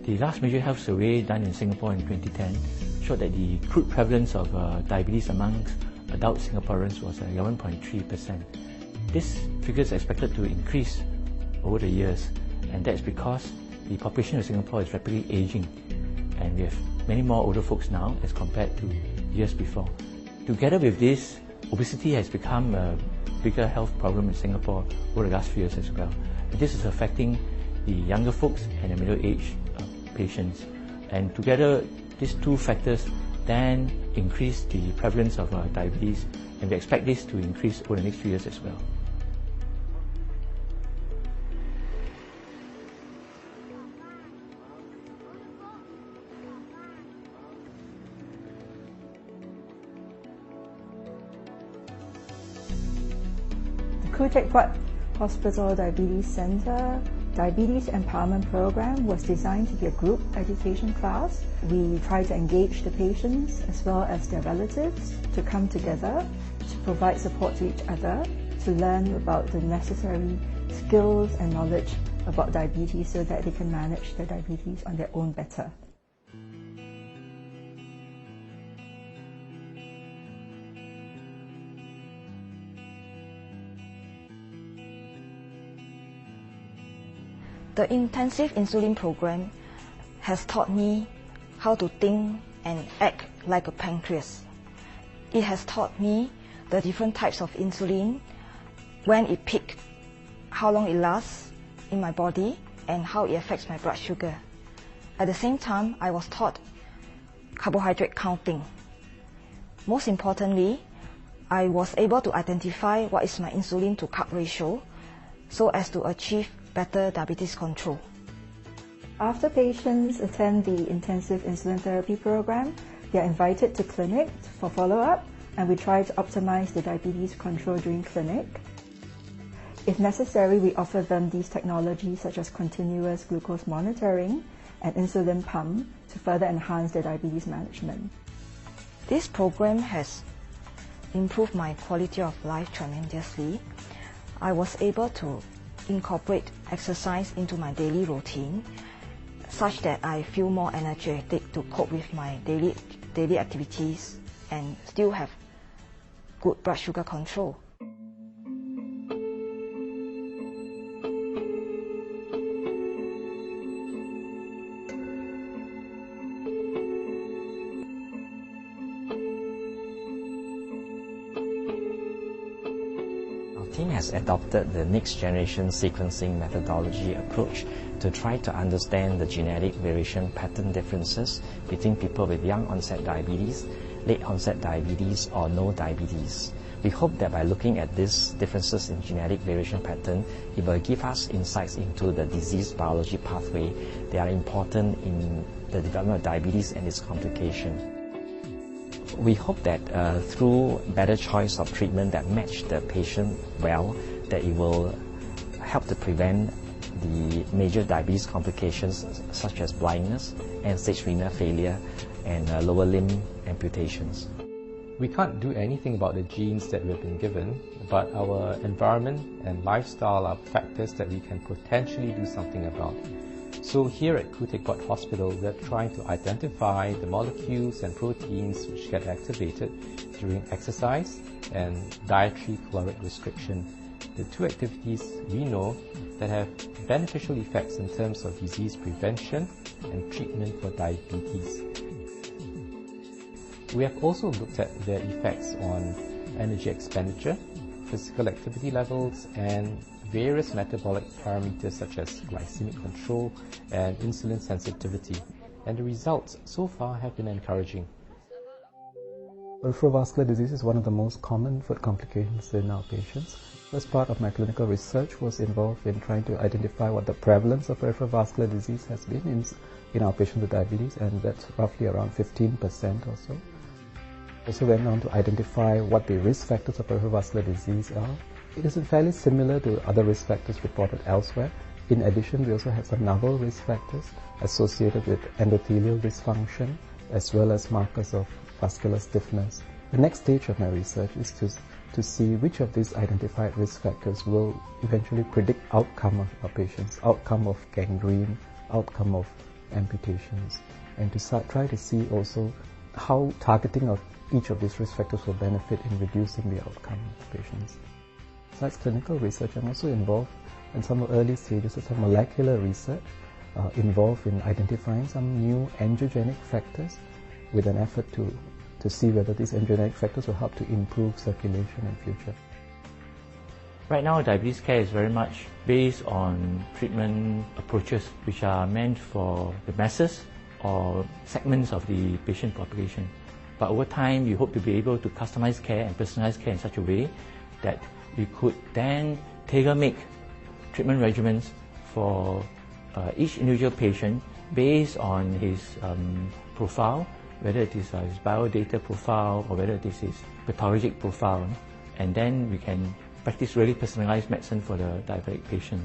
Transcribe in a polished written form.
The last major health survey done in Singapore in 2010 showed that the crude prevalence of diabetes amongst adult Singaporeans was 11.3%. This figure is expected to increase over the years, and that's because the population of Singapore is rapidly aging, and we have many more older folks now as compared to years before. Together with this, obesity has become a bigger health problem in Singapore over the last few years as well. This is affecting the younger folks and the middle-aged patients, and together these two factors then increase the prevalence of diabetes, and we expect this to increase over the next few years as well. The Khoo Teck Puat Hospital Diabetes Centre Diabetes Empowerment Program was designed to be a group education class. We try to engage the patients as well as their relatives to come together to provide support to each other, to learn about the necessary skills and knowledge about diabetes so that they can manage their diabetes on their own better. The intensive insulin program has taught me how to think and act like a pancreas. It has taught me the different types of insulin, when it peaks, how long it lasts in my body, and how it affects my blood sugar. At the same time, I was taught carbohydrate counting. Most importantly, I was able to identify what is my insulin to carb ratio so as to achieve better diabetes control. After patients attend the intensive insulin therapy program, they are invited to clinic for follow-up, and we try to optimize the diabetes control during clinic. If necessary, we offer them these technologies such as continuous glucose monitoring and insulin pump to further enhance their diabetes management. This program has improved my quality of life tremendously. I was able to incorporate exercise into my daily routine such that I feel more energetic to cope with my daily activities and still have good blood sugar control. The team has adopted the next generation sequencing methodology approach to try to understand the genetic variation pattern differences between people with young onset diabetes, late onset diabetes, or no diabetes. We hope that by looking at these differences in genetic variation pattern, it will give us insights into the disease biology pathway that are important in the development of diabetes and its complication. We hope that through better choice of treatment that match the patient well, that it will help to prevent the major diabetes complications such as blindness, end-stage renal failure, and lower limb amputations. We can't do anything about the genes that we've been given, but our environment and lifestyle are factors that we can potentially do something about. So here at Khoo Teck Puat Hospital, we're trying to identify the molecules and proteins which get activated during exercise and dietary caloric restriction, the two activities we know that have beneficial effects in terms of disease prevention and treatment for diabetes. We have also looked at their effects on energy expenditure, physical activity levels, and various metabolic parameters such as glycemic control and insulin sensitivity, and the results so far have been encouraging. Peripheral vascular disease is one of the most common foot complications in our patients. First part of my clinical research was involved in trying to identify what the prevalence of peripheral vascular disease has been in our patients with diabetes, and that's roughly around 15% or so. Also went on to identify what the risk factors of peripheral vascular disease are. It is fairly similar to other risk factors reported elsewhere. In addition, we also have some novel risk factors associated with endothelial dysfunction as well as markers of vascular stiffness. The next stage of my research is to see which of these identified risk factors will eventually predict outcome of our patients, outcome of gangrene, outcome of amputations, and to try to see also how targeting of each of these risk factors will benefit in reducing the outcome of patients. Besides clinical research, I'm also involved in some early stages of some molecular research involved in identifying some new angiogenic factors with an effort to see whether these angiogenic factors will help to improve circulation in future. Right now, diabetes care is very much based on treatment approaches which are meant for the masses or segments of the patient population. But over time, we hope to be able to customize care and personalize care in such a way that we could then tailor-make treatment regimens for each individual patient based on his profile, whether it is his biodata profile or whether it is his pathologic profile, and then we can practice really personalized medicine for the diabetic patient.